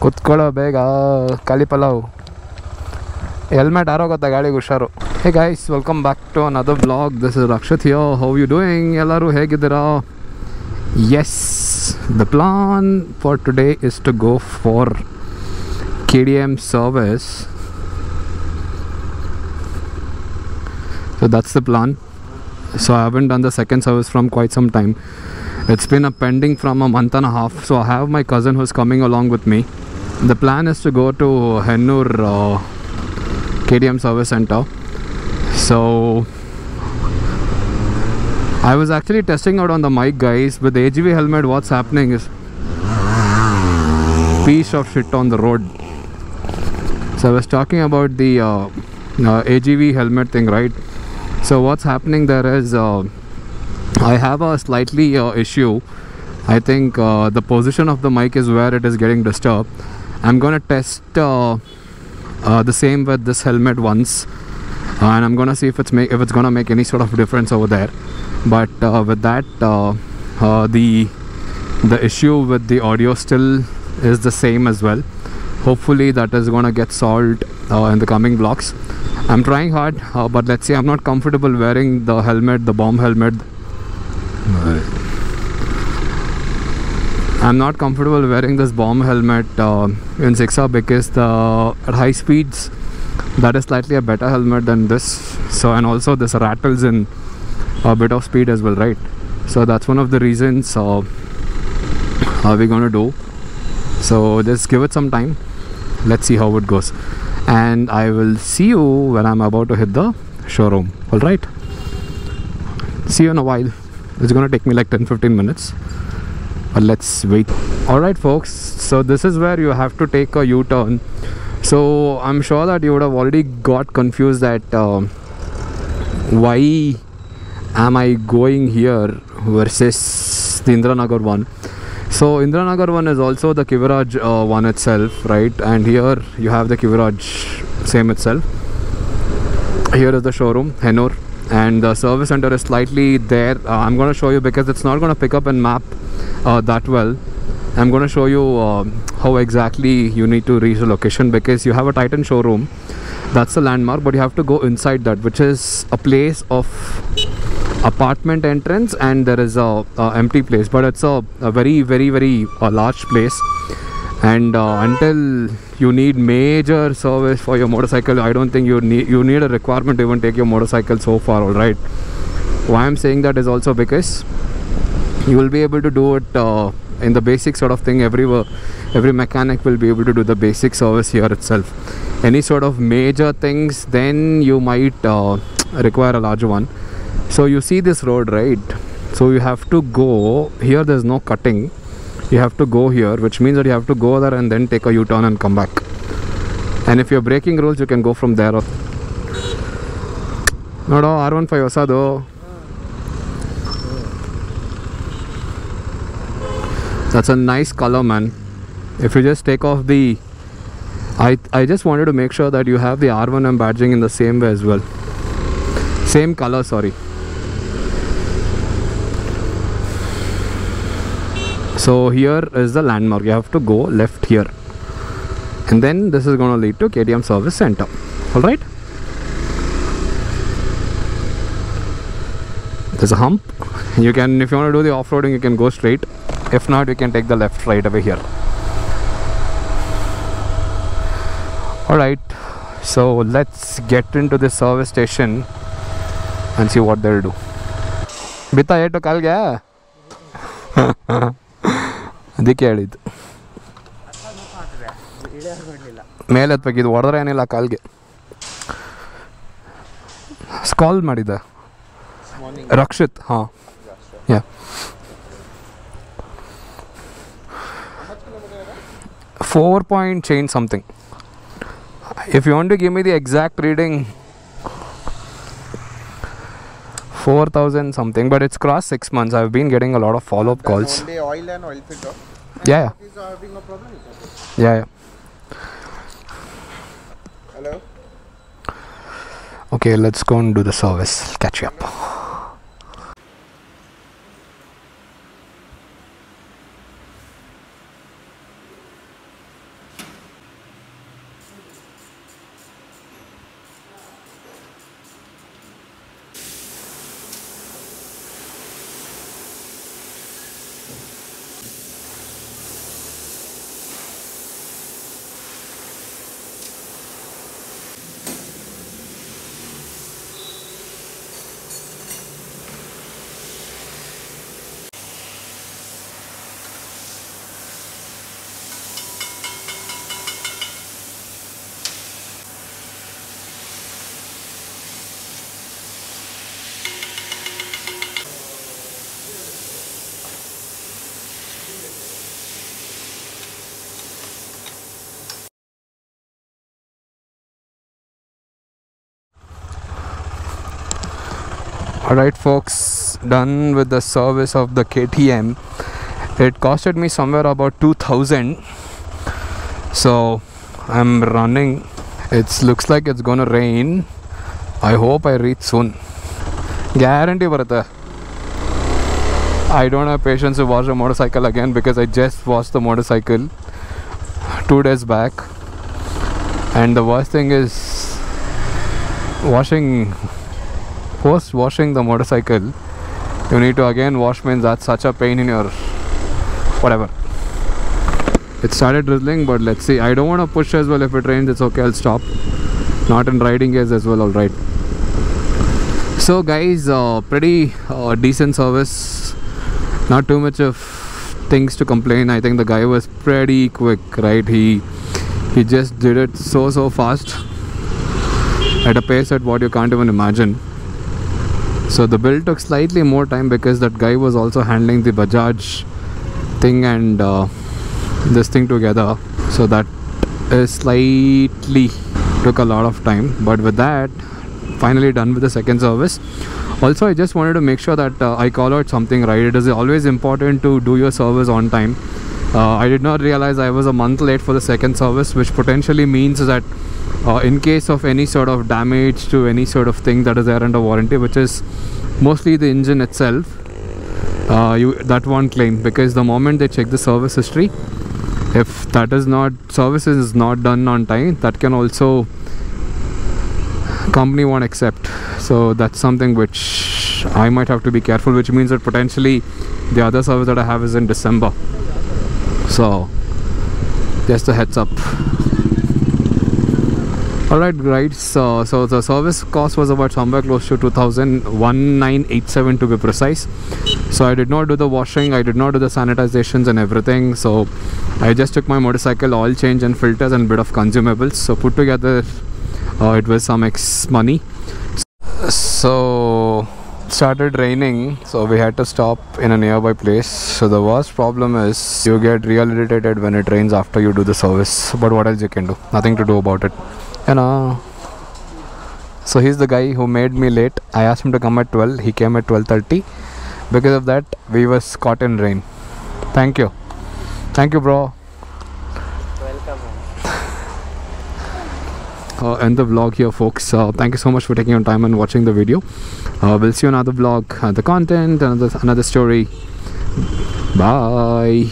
ಕುತ್ಕೊಳ್ಳೋ ಬೇಗ ಖಾಲಿ ಪಲಾವ್ ಹೆಲ್ಮೆಟ್ ಆರೋಗುತ್ತೆ ಗಾಳಿಗೆ ಹುಷಾರು. Hey guys, welcome back to another vlog. This is Rakshit here. How you doing? ಎಲ್ಲರೂ ಹೇಗಿದ್ದೀರಾ? Yes, the plan for today is to go for KTM service. So that's the plan. So I haven't done the second service from quite some time. It's been pending from a month and a half. So I have my cousin who's coming along with me. The plan is to go to Hennur KTM service center. So I was actually testing out on the mic, guys. With the AGV helmet, what's happening is piece of shit on the road. So I was talking about the AGV helmet thing, right? So what's happening there is I have a slightly issue. I think the position of the mic is where it is getting disturbed. I'm gonna test the same with this helmet once, and I'm gonna see if it's gonna make any sort of difference over there. But with that, the issue with the audio still is the same as well. Hopefully that is gonna get solved in the coming vlogs. I'm trying hard, but let's see. I'm not comfortable wearing the helmet, the bomb helmet. I'm not comfortable wearing this bomb helmet in 6R because at high speeds that is slightly a better helmet than this. So, and also this rattles in a bit of speed as well, right? So that's one of the reasons we're gonna do. So just give it some time. Let's see how it goes, and I will see you when I'm about to hit the showroom. All right, see you in a while. It's gonna take me like 10-15 minutes, but let's wait. All right, folks, so this is where you have to take a U-turn. So I'm sure that you would have already got confused that why am I going here versus the Indiranagar one. So Indiranagar one is also the Kiviraj one itself, right? And here you have the Kiviraj same itself. Here is the showroom, Hennur, and the service center is slightly there. I'm going to show you because it's not going to pick up in map that well. I'm going to show you how exactly you need to reach the location, because you have a Titan showroom. That's the landmark, but you have to go inside that, which is a place of apartment entrance, and there is a empty place, but it's a very large place. And until you need major service for your motorcycle, I don't think you need a requirement to even take your motorcycle so far. All right, why I'm saying that is also because you will be able to do it in the basic sort of thing. Every mechanic will be able to do the basic service here itself. Any sort of major things, then you might require a larger one. So you see this road, right? So you have to go here. There's no cutting. You have to go here, which means that you have to go there and then take a U-turn and come back. And if you're breaking rules, you can go from there. Nodo R15 ಹೊಸದು. That's a nice color, man. If you just take off the I just wanted to make sure that you have the R1M badging in the same way as well. Same color, sorry. So here is the landmark. You have to go left here, and then this is going to lead to KTM service center. All right, there's a hump. You can, if you want to do the off-roading, you can go straight. If not, you can take the left right away here. All right, so let's get into the service station and see what they'll do. Bita yeto kalge ಅದಕ್ಕೆ ಹೇಳಿದ್ದು ಮೇಲೆ ಹತ್ಬೇಕಿದ್ದು ಹೊಡೆದ್ರೆ ಏನಿಲ್ಲ ಕಾಲ್ಗೆ. ಕಾಲ್ ಮಾಡಿದ್ದೆ ರಕ್ಷಿತ್. ಹಾಂ, ಯಾ 4 point change something. If you want to give me the exact reading, 4,000 something, but it's crossed 6 months. I've been getting a lot of follow-up calls. Only oil and oil filter. Yeah. Is having a problem? Yeah. Hello. Okay, let's go and do the service. Catch you up. Alright folks, done with the service of the KTM. It costed me somewhere about 2,000. So I'm running. It looks like it's gonna rain. I hope I reach soon. Guarantee barata. I don't have patience to wash a motorcycle again because I just washed the motorcycle 2 days back. And the worst thing is post washing the motorcycle, you need to again wash, means that's such a pain in your whatever. It started drizzling, but let's see. I don't want to push as well. If it rains, it's okay, I'll stop. Not in riding gears as well. Alright, so guys, pretty decent service, not too much of things to complain. I think the guy was pretty quick, right? He just did it so fast at a pace at what you can't even imagine. So the build took slightly more time because that guy was also handling the Bajaj thing and this thing together. So that is slightly took a lot of time. But with that, finally done with the second service. Also, I just wanted to make sure that I call out something right. It is always important to do your service on time. I did not realize I was a month late for the second service, which potentially means that in case of any sort of damage to any sort of thing that is there under warranty, which is mostly the engine itself, that won't claim, because the moment they check the service history, if that is not, service is not done on time, that can also company won't accept. So that's something which I might have to be careful, which means that potentially the other service that I have is in December. So just a heads up. Alright guys, so the service cost was about somewhere close to 2,1987 to be precise. So I did not do the washing, I did not do the sanitizations and everything. So I just took my motorcycle oil change and filters and a bit of consumables. So put together it was some X money. So it started raining, so we had to stop in a nearby place. So the worst problem is you get real irritated when it rains after you do the service. But what else you can do? Nothing to do about it. So he's the guy who made me late. I asked him to come at 12. He came at 12:30. Because of that, we was caught in rain. Thank you, bro. Welcome. End the vlog here, folks. Thank you so much for taking your time and watching the video. We'll see you in another vlog, the content, another story. Bye.